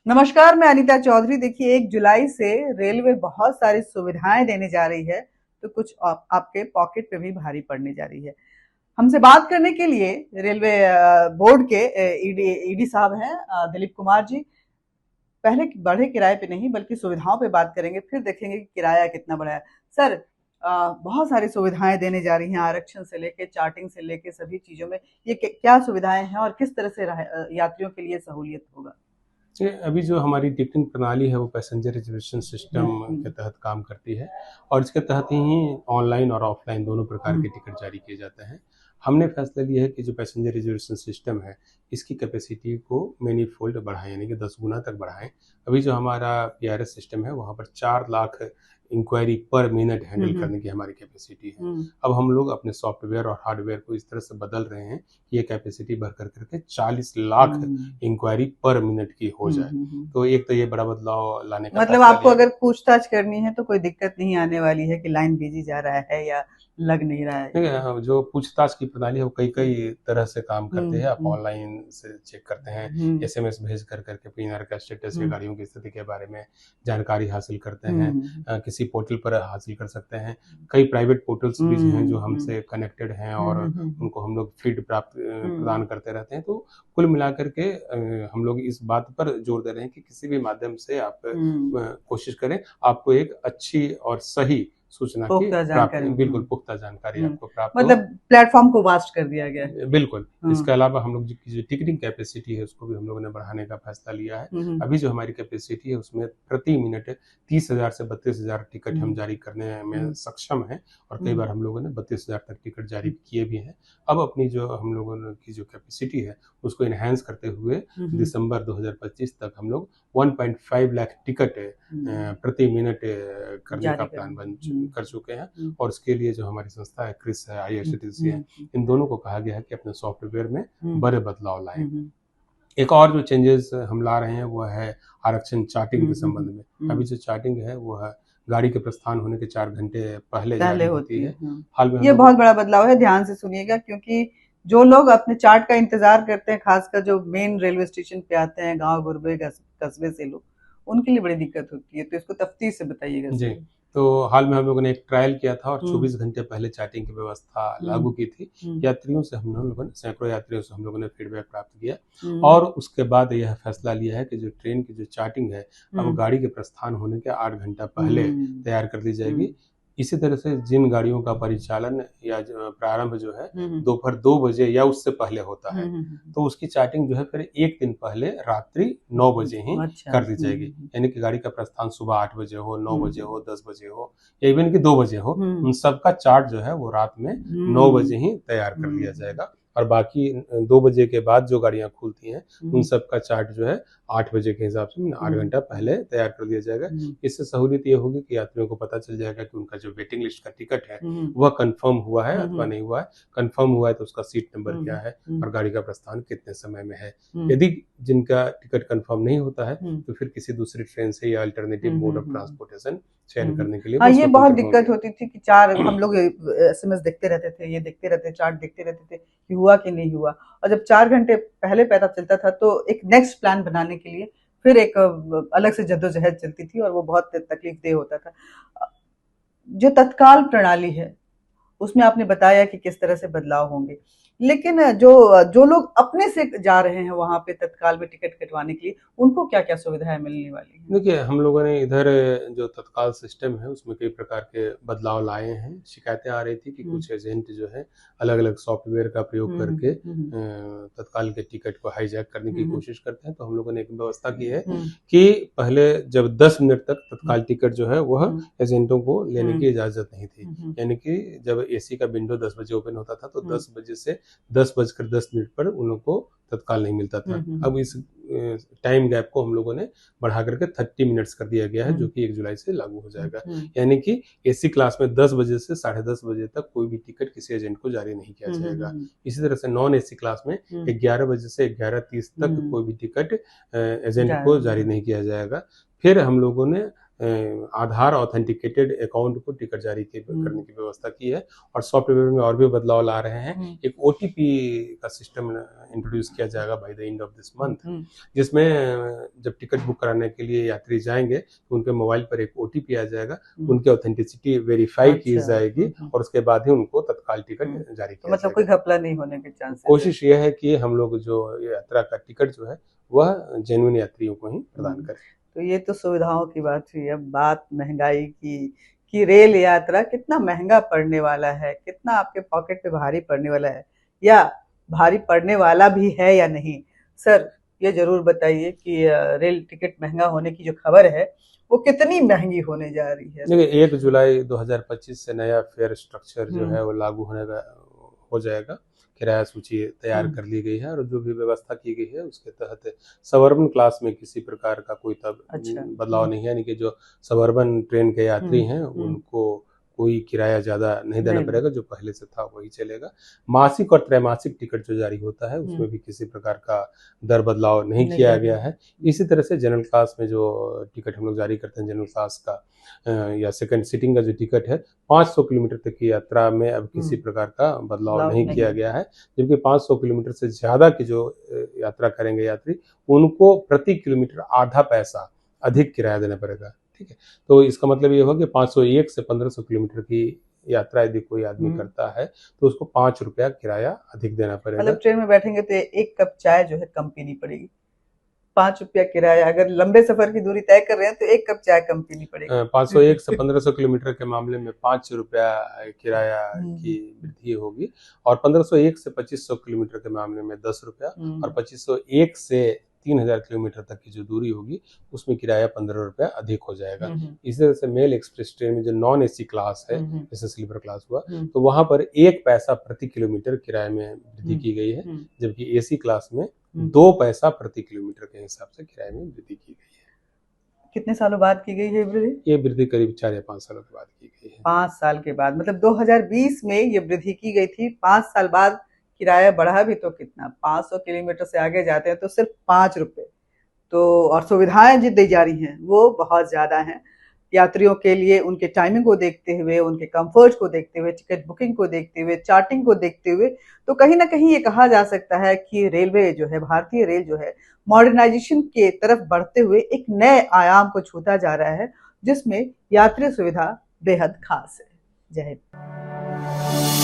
नमस्कार, मैं अनीता चौधरी। देखिए, 1 जुलाई से रेलवे बहुत सारी सुविधाएं देने जा रही है, तो कुछ आपके पॉकेट पे भी भारी पड़ने जा रही है। हमसे बात करने के लिए रेलवे बोर्ड के ईडी ईडी साहब हैं, दिलीप कुमार जी। पहले बढ़े किराए पे नहीं बल्कि सुविधाओं पे बात करेंगे, फिर देखेंगे कि किराया कितना बढ़ा है। सर, बहुत सारी सुविधाएं देने जा रही हैं, आरक्षण से लेके चार्टिंग से लेके सभी चीजों में। ये क्या सुविधाएं हैं और किस तरह से यात्रियों के लिए सहूलियत होगा? ये अभी जो हमारी टिकटिंग प्रणाली है वो पैसेंजर रिजर्वेशन सिस्टम के तहत काम करती है और इसके तहत ही ऑनलाइन और ऑफलाइन दोनों प्रकार के टिकट जारी किए जाते हैं। हमने फैसला लिया है कि जो पैसेंजर रिजर्वेशन सिस्टम है इसकी कैपेसिटी को मैनी फोल्ड बढ़ाएं, यानी कि 10 गुना तक बढ़ाएं। अभी जो हमारा पीआरएस सिस्टम है वहाँ पर 4 लाख इंक्वायरी पर मिनट हैंडल करने की हमारी कैपेसिटी है। अब हम लोग अपने सॉफ्टवेयर और हार्डवेयर को इस तरह से बदल रहे हैं कि ये कैपेसिटी बढ़कर करके 40 लाख इंक्वायरी पर मिनट की हो जाए। तो एक तो ये बड़ा बदलाव लाने का मतलब आपको अगर पूछताछ करनी है तो कोई दिक्कत नहीं आने वाली है कि लाइन बिजी जा रहा है या लग नहीं रहा है। देखिए, जो पूछताछ की प्रणाली है वो कई तरह से काम करते हैं। आप ऑनलाइन से चेक करते हैं, एसएमएस भेज कर करके पीएनआर का स्टेटस या गाड़ियों की स्थिति के बारे में जानकारी हासिल करते हैं, किसी पोर्टल पर हासिल कर सकते हैं। कई प्राइवेट पोर्टल्स भी हैं जो हमसे कनेक्टेड हैं और उनको हम लोग फीड प्रदान करते रहते हैं। तो कुल मिलाकर के हम लोग इस बात पर जोर दे रहे हैं कि किसी भी माध्यम से आप कोशिश करें, आपको एक अच्छी और सही सूचना की बिल्कुल पुख्ता जानकारी आपको प्राप्त मतलब प्लेटफॉर्म को वास्ट कर दिया गया है। बिल्कुल। इसके अलावा हम लोग की जो टिकटिंग कैपेसिटी है उसको भी हम लोगों ने बढ़ाने का फैसला लिया है। अभी जो हमारी कैपेसिटी है उसमें प्रति मिनट 30,000 से 32,000 टिकट हम जारी करने में सक्षम हैं और कई बार हम लोगों ने 32,000 तक टिकट जारी किए भी हैं। अब अपनी जो हम लोगों की जो कैपेसिटी है उसको इनहेंस करते हुए दिसंबर 2025 तक हम लोग 1.5 लाख टिकट प्रति मिनट करने का प्लान कर चुके हैं और इसके लिए जो हमारी संस्था है क्रिस है, आईआरसीटीसी है, इन दोनों को कहा गया है कि अपने सॉफ्टवेयर में बड़े बदलाव लाएं। एक और जो चेंजेस हम ला रहे हैं वो है आरक्षण चार्टिंग के संबंध में। अभी जो चार्टिंग है वो है गाड़ी के प्रस्थान होने के 4 घंटे पहले जारी होती है। हाल में ये बहुत बड़ा बदलाव है, ध्यान से सुनिएगा, क्योंकि जो लोग अपने चार्ट का इंतजार करते हैं, खासकर जो मेन रेलवे स्टेशन पे आते हैं, गांव गुरबे कस्बे से लोग, उनके लिए बड़ी दिक्कत होती है। तो इसको तफ्तीश से बताइएगा जी। तो हाल में हम लोगों ने एक ट्रायल किया था और 24 घंटे पहले चार्टिंग की व्यवस्था लागू की थी। यात्रियों से हम लोगों ने सैकड़ों यात्रियों से हम लोगों ने फीडबैक प्राप्त किया और उसके बाद यह फैसला लिया है कि जो ट्रेन की जो चार्टिंग है अब गाड़ी के प्रस्थान होने के 8 घंटा पहले तैयार कर दी जाएगी। इसी तरह से जिन गाड़ियों का परिचालन या प्रारंभ जो है दोपहर 2 बजे या उससे पहले होता है तो उसकी चार्टिंग जो है फिर एक दिन पहले रात्रि 9 बजे ही कर दी जाएगी। यानी कि गाड़ी का प्रस्थान सुबह 8 बजे हो, 9 बजे हो, 10 बजे हो या इवन कि 2 बजे हो, उन सबका चार्ट जो है वो रात में 9 बजे ही तैयार कर लिया जाएगा और बाकी 2 बजे के बाद जो गाड़ियां खुलती हैं उन सबका चार्ट जो है 8 बजे के हिसाब से 8 घंटा पहले तैयार कर दिया जाएगा। इससे सहूलियत ये होगी कि यात्रियों को पता चल जाएगा कि उनका जो वेटिंग लिस्ट का टिकट है वह कंफर्म हुआ है अथवा नहीं हुआ है। कंफर्म हुआ है तो उसका सीट नंबर क्या है और गाड़ी का प्रस्थान कितने समय में है। यदि जिनका टिकट कंफर्म नहीं होता है तो फिर किसी दूसरी ट्रेन से या अल्टरनेटिव मोड ऑफ ट्रांसपोर्टेशन चयन करने के लिए हाँ, ये बहुत दिक्कत होती थी कि हम लोग एसएमएस देखते रहते थे, ये देखते रहते, चार्ट देखते रहते थे कि हुआ कि नहीं हुआ, और जब 4 घंटे पहले पता चलता था तो एक नेक्स्ट प्लान बनाने के लिए फिर एक अलग से जद्दोजहद चलती थी और वो बहुत तकलीफदेह होता था। जो तत्काल प्रणाली है उसमें आपने बताया कि किस तरह से बदलाव होंगे, लेकिन जो लोग अपने से जा रहे हैं वहां पे तत्काल में टिकट कटवाने के लिए, उनको क्या क्या सुविधाएं मिलने वाली हैं? देखिए, हम लोगों ने इधर जो तत्काल सिस्टम है उसमें कई प्रकार के बदलाव लाए हैं। शिकायतें आ रही थी कि कुछ एजेंट जो है अलग अलग सॉफ्टवेयर का प्रयोग करके तत्काल के टिकट को हाईजैक करने की कोशिश करते हैं। तो हम लोगों ने एक व्यवस्था की है कि पहले जब 10 मिनट तक तत्काल टिकट जो है वह एजेंटों को लेने की इजाजत नहीं थी। यानी कि जब एसी का विंडो 10 बजे ओपन होता था तो 10 बजे से 10:10 पर उन लोगों को तत्काल नहीं मिलता था। अब इस टाइम गैप को हम लोगों ने बढ़ा करके 30 मिनट्स कर दिया गया है जो कि 1 जुलाई से लागू हो जाएगा। यानी कि एसी क्लास में 10 बजे से 10:30 बजे तक कोई भी टिकट किसी एजेंट को जारी नहीं किया जाएगा। इसी तरह से नॉन एसी क्लास में 11 बजे से 11:30 तक कोई भी टिकट एजेंट को जारी नहीं किया जाएगा। फिर हम लोगों ने आधार ऑथेंटिकेटेड अकाउंट को टिकट जारी करने की व्यवस्था की है। और सॉफ्टवेयर में और भी बदलाव ला रहे हैं। एक ओटीपी का सिस्टम इंट्रोड्यूस किया जाएगा by the end of this month, जिसमें जब टिकट बुक कराने के लिए यात्री जाएंगे तो उनके मोबाइल पर एक ओटीपी आ जाएगा, उनकी ऑथेंटिसिटी वेरीफाई की जाएगी और उसके बाद ही उनको तत्काल टिकट जारी किया मतलब कोई घपला नहीं होने के चांसेस। कोशिश यह है कि हम लोग जो यात्रा का टिकट जो है वह जेन्युइन यात्रियों को ही प्रदान करें। तो ये तो सुविधाओं की बात हुई। अब बात महंगाई की कि रेल यात्रा कितना महंगा पड़ने वाला है, कितना आपके पॉकेट पे भारी पड़ने वाला है, या भारी पड़ने वाला भी है या नहीं। सर ये जरूर बताइए कि रेल टिकट महंगा होने की जो खबर है वो कितनी महंगी होने जा रही है। देखिए 1 जुलाई 2025 से नया फेयर स्ट्रक्चर जो है वो लागू हो जाएगा। किराया सूची तैयार कर ली गई है और जो भी व्यवस्था की गई है उसके तहत सबअर्बन क्लास में किसी प्रकार का कोई तब बदलाव नहीं है, यानी कि जो सबअर्बन ट्रेन के यात्री हैं उनको कोई किराया ज्यादा नहीं देना पड़ेगा, जो पहले से था वही चलेगा। मासिक और त्रैमासिक टिकट जो जारी होता है उसमें भी किसी प्रकार का दर बदलाव नहीं किया गया है। इसी तरह से जनरल क्लास में जो टिकट हम लोग जारी करते हैं, जनरल क्लास का या सेकंड सीटिंग का जो टिकट है, 500 किलोमीटर तक की यात्रा में अब किसी प्रकार का बदलाव नहीं किया गया है। जबकि 500 किलोमीटर से ज्यादा की जो यात्रा करेंगे यात्री उनको प्रति किलोमीटर आधा पैसा अधिक किराया देना पड़ेगा। ठीक है, तो इसका मतलब ये होगा कि 501 से 1500 किलोमीटर की यात्रा यदि कोई आदमी करता है तो उसको 5 रुपया किराया अधिक देना पड़ेगा। मतलब ट्रेन में बैठेंगे तो एक कप चाय जो है कम पीनी पड़ेगी। 5 रुपया किराया, अगर लंबे सफर की दूरी तय कर रहे हैं तो एक कप चाय कम पीनी पड़ेगी। 501 से 1500 किलोमीटर के मामले में 5 रुपया किराया की वृद्धि होगी और 1501 से 2500 किलोमीटर के मामले में 10 रुपया और 2501 से 3000 किलोमीटर तक की जो दूरी होगी उसमें किराया 15 रुपया अधिक हो जाएगा। इसी तरह से मेल एक्सप्रेस ट्रेन में जो नॉन एसी क्लास है, जैसे स्लीपर क्लास हुआ, तो वहां पर 1 पैसा प्रति किलोमीटर किराए में वृद्धि की गई है, जबकि एसी क्लास में 2 पैसा प्रति किलोमीटर के हिसाब से किराए में वृद्धि की गई है। कितने सालों बाद की गई है वृद्धि? ये वृद्धि करीब 4 या 5 सालों के बाद की गई है। 5 साल के बाद, मतलब 2020 में ये वृद्धि की गई थी। 5 साल बाद किराया बढ़ा भी तो कितना, 500 किलोमीटर से आगे जाते हैं तो सिर्फ 5 रुपए। तो और सुविधाएं जो दी जा रही हैं वो बहुत ज्यादा हैं। यात्रियों के लिए उनके टाइमिंग को देखते हुए, उनके कंफर्ट को देखते हुए, टिकट बुकिंग को देखते हुए, चार्टिंग को देखते हुए, तो कहीं ना कहीं ये कहा जा सकता है कि रेलवे जो है, भारतीय रेल जो है, मॉडर्नाइजेशन के तरफ बढ़ते हुए एक नए आयाम को छूता जा रहा है, जिसमें यात्री सुविधा बेहद खास है। जय हिंद।